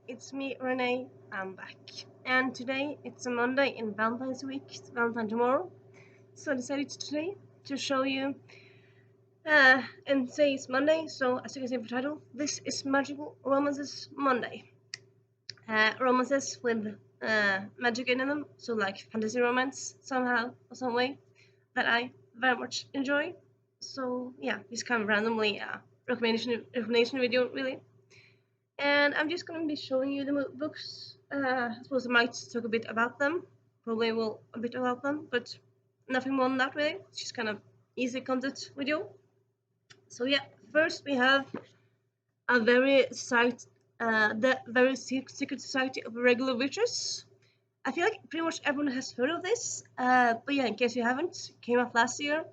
it's me, Renee. I'm back. And today it's a Monday in Valentine's week, it's Valentine tomorrow. So I decided today to show you, and say it's Monday, so as you can see from the title, this is Magical Romances Monday. Romances with magic in them, so like fantasy romance somehow or some way that I very much enjoy. So yeah, this kind of randomly recommendation video really. And I'm just going to be showing you the books. I suppose I might talk a bit about them, probably will a bit about them, but nothing more than that really. It's just kind of easy content video. So yeah, first we have a the very secret society of regular witches. I feel like pretty much everyone has heard of this, but yeah, in case you haven't, it came out last year.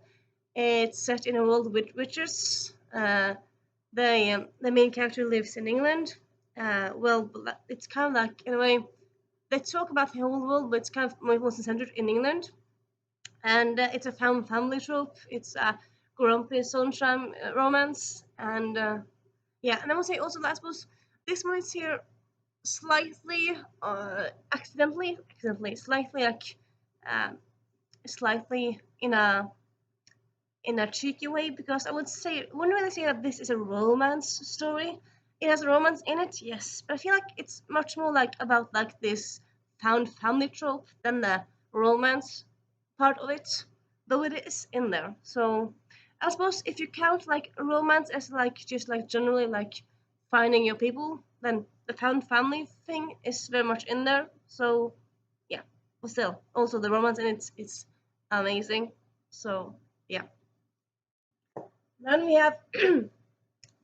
It's set in a world with witches. The main character lives in England. Well, it's kind of like in a way they talk about the whole world, but it's kind of mostly centered in England. And it's a found family trope. It's a grumpy sunshine romance, and yeah. And I would say also that I suppose this one is here slightly, slightly like, um, slightly in a cheeky way, because I wouldn't really say that this is a romance story. It has romance in it, yes, but I feel like it's much more like about like this found family trope than the romance part of it, though it is in there. So I suppose if you count like romance as like just like generally like finding your people, then the found family thing is very much in there. So yeah, but still, also the romance in it's amazing. So yeah. Then we have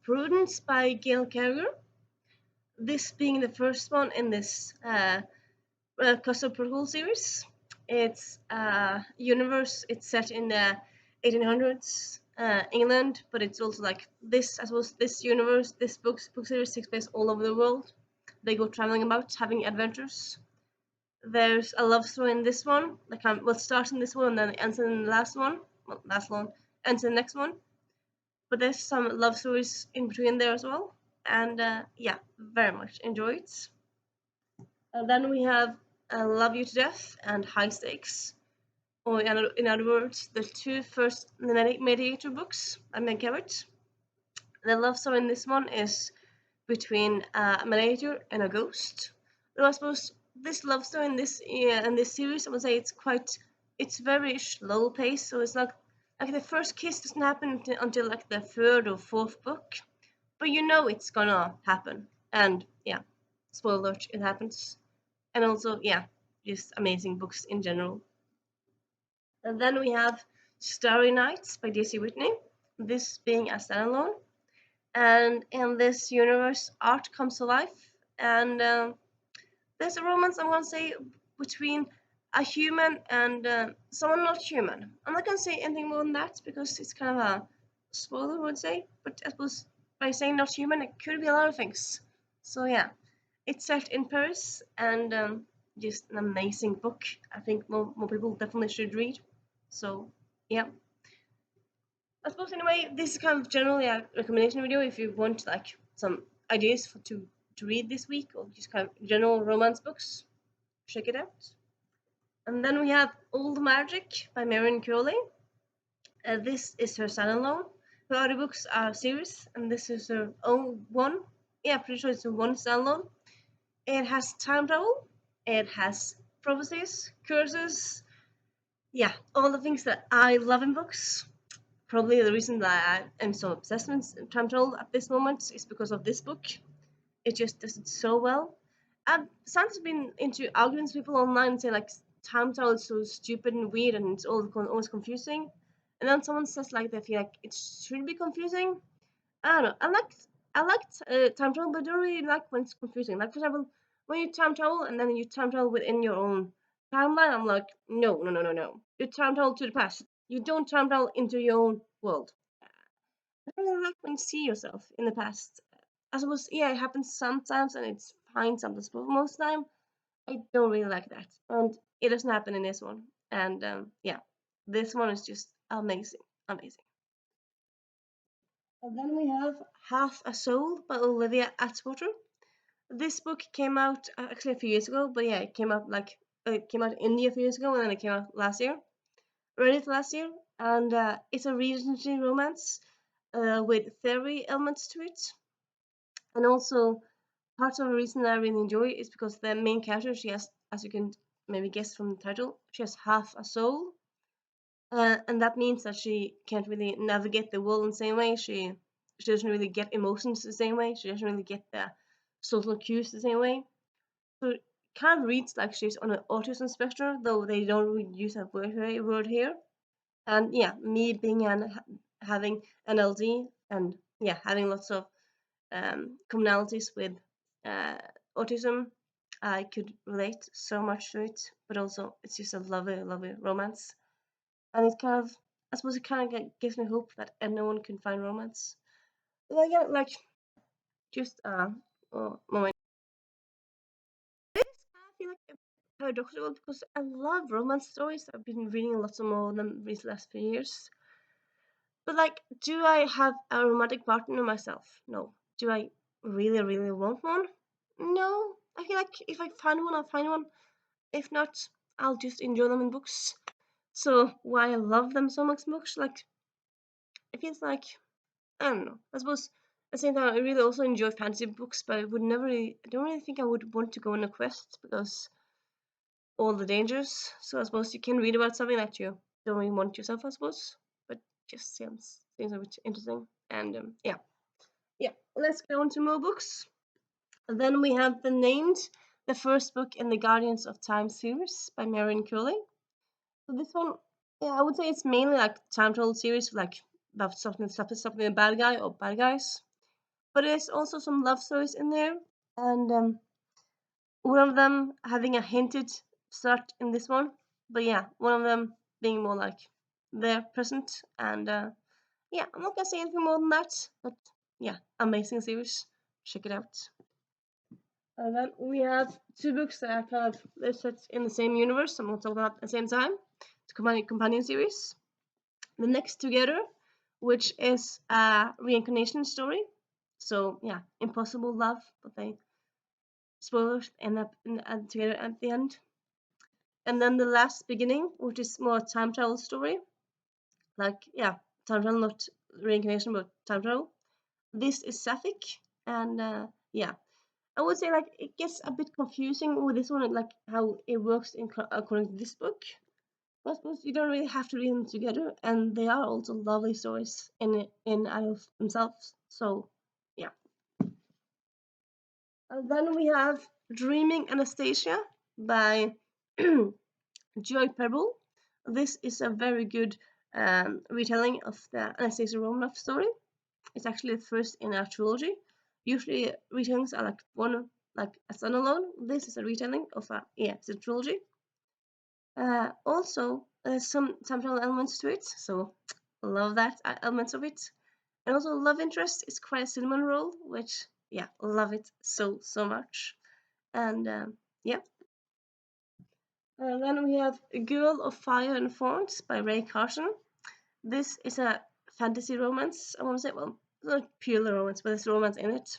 Prudence by Gail Carriger. This being the first one in this Custom Protocol series. It's universe. It's set in the 1800s England, but it's also like this. I suppose this universe, this book series takes place all over the world. They go traveling about, having adventures. There's a love story in this one. Like well, starts in this one and then it ends in the last one. Well, last one ends in the next one. But there's some love stories in between there as well. And yeah, very much enjoy it. Then we have Love You to Death and High Stakes, or in other words, the two first Mediator books I make of it. The love story in this one is between a mediator and a ghost. Though I suppose this love story in this series, I would say it's very slow paced. So it's like the first kiss doesn't happen until like the third or fourth book, but you know it's gonna happen. And yeah, spoiler alert, it happens. And also yeah, just amazing books in general. And then we have Starry Nights by DC Whitney. This being a standalone, and in this universe, art comes to life, and there's a romance, I'm gonna say, between a human and someone not human. I'm not gonna say anything more than that because it's kind of a spoiler, I would say. But I suppose by saying not human, it could be a lot of things. So yeah, it's set in Paris, and just an amazing book. I think more people definitely should read. So yeah, I suppose in a way this is kind of generally a recommendation video if you want like some ideas to read this week, or just kind of general romance books. Check it out. And then we have Old Magic by Marion Curley. This is her standalone. Her audiobooks are series, and this is her own one. Yeah, pretty sure it's a one standalone. It has time travel. It has prophecies, curses. Yeah, all the things that I love in books. Probably the reason that I am so obsessed with time travel at this moment is because of this book. It just does it so well. I've sometimes been into arguments with people online saying like time travel is so stupid and weird and it's always confusing. And then someone says like they feel like it should be confusing. I don't know. I liked time travel, but I don't really like when it's confusing. Like for example, when you time travel and then you time travel within your own timeline, I'm like, no, no, no, no, no. You time travel to the past. You don't time travel into your own world. I don't really like when you see yourself in the past. I suppose, yeah, it happens sometimes and it's fine sometimes, but most of the time, I don't really like that. And it doesn't happen in this one. And yeah, this one is just amazing, amazing. And then we have Half a Soul by Olivia Atwater. This book came out actually a few years ago, but yeah, it came out it came out in India a few years ago, and then it came out last year. Read it last year, and it's a Regency romance with fairy elements to it, and also part of the reason that I really enjoy it is because the main character, she has, as you can maybe guess from the title, she has half a soul, and that means that she can't really navigate the world in the same way. She doesn't really get emotions the same way. She doesn't really get the social cues the same way. So it kind of reads like she's on an autism spectrum, though they don't really use that word here. And yeah, me being having an LD and yeah, having lots of commonalities with uh, autism, I could relate so much to it. But also, it's just a lovely, lovely romance, and it kind of, I suppose, it kind of gives me hope that anyone can find romance. Like, yeah, like just moment. I feel like a bit paradoxical because I love romance stories. I've been reading lots of more of them these last few years. But like, do I have a romantic partner myself? No. Do I really, really want one? No. I feel like if I find one, I'll find one. If not, I'll just enjoy them in books. So why I love them so much books, like it feels like, I don't know. I suppose at the same time I really also enjoy fantasy books, but I don't really think I would want to go on a quest because all the dangers. So I suppose you can read about something that you don't really want yourself, I suppose. But just seems a bit interesting. And yeah. Let's go on to more books. And then we have the first book in the Guardians of Time series by Marion Curley. So this one, yeah, I would say it's mainly like time travel series, like about stopping a bad guy or bad guys. But there's also some love stories in there, and one of them having a hinted start in this one. But yeah, one of them being more like there present, and yeah, I'm not gonna say anything more than that. But yeah, amazing series. Check it out. And then we have two books that are kind of they're set in the same universe. I'm not talking about at the same time. It's a companion series. The Next Together, which is a reincarnation story. So yeah, impossible love, but they spoilers end up together at the end. And then The Last Beginning, which is more a time travel story. Like yeah, time travel, not reincarnation, but time travel. This is sapphic, and yeah, I would say like it gets a bit confusing with this one, like how it works according to this book. But I suppose you don't really have to read them together, and they are also lovely stories in and of themselves. So yeah. And then we have Dreaming Anastasia by Joy Pebble. This is a very good retelling of the Anastasia Romanoff story. It's actually the first in a trilogy. Usually retellings are like one, like a standalone. This is a retelling of it's a trilogy. Also, there's some temporal elements to it, so love that elements of it. And also, love interest is quite a cinnamon roll, which yeah, love it so much. And yeah, then we have Girl of Fire and Thorns by Ray Carson. This is a fantasy romance. I want to say, well, it's not purely romance, but there's romance in it.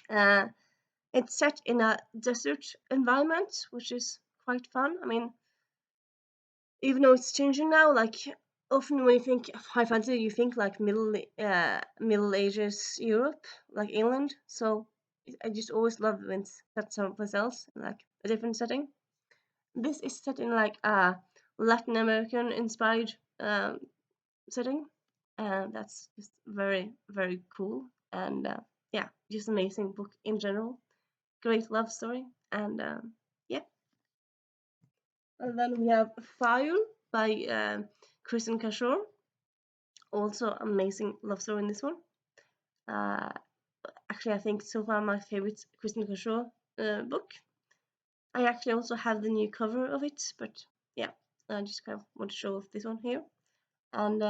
Uh, it's set in a desert environment, which is quite fun. I mean, even though it's changing now, like often when you think of high fantasy, you think like Middle Ages Europe, like England. So I just always love when it's set someplace else, like a different setting. This is set in like a Latin American inspired setting, and that's just very cool. And yeah, just amazing book in general. Great love story, and yeah. And then we have Fire by Kristen Cashore. Also amazing love story in this one. Uh, Actually, I think so far my favorite Kristen Cashore book. I actually also have the new cover of it, but yeah, I just kind of want to show off this one here. And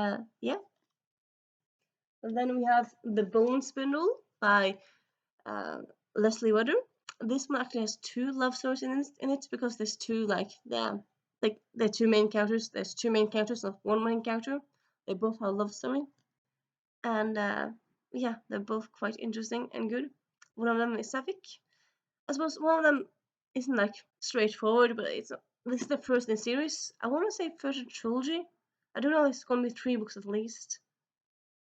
yeah, and then we have The Bone Spindle by uh, Leslie Wedder. This one actually has two love stories in it because there's two like the two main characters. There's two main characters, not one main character. They both have a love story, and yeah, they're both quite interesting and good. One of them is sapphic, I suppose one of them isn't like straightforward, but this is the first in the series. I want to say first in trilogy. I don't know if it's gonna be 3 books at least,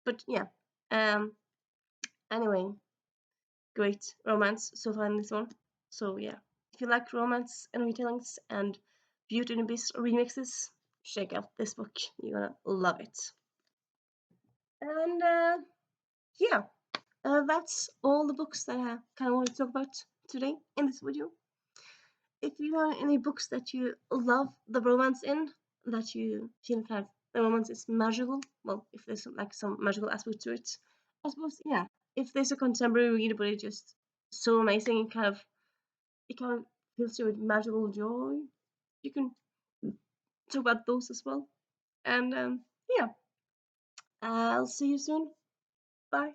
but yeah. Um. Anyway, great romance so far in this one. So yeah, if you like romance and retellings and Beauty and the Beast remixes, check out this book. You're gonna love it. And yeah, that's all the books that I kind of want to talk about today in this video. If you have any books that you love the romance in, that you feel kind of the romance is magical, well, if there's like some magical aspect to it, I suppose, yeah. If there's a contemporary read, but it's just so amazing, it kind of fills you with magical joy. You can talk about those as well. And yeah, I'll see you soon. Bye.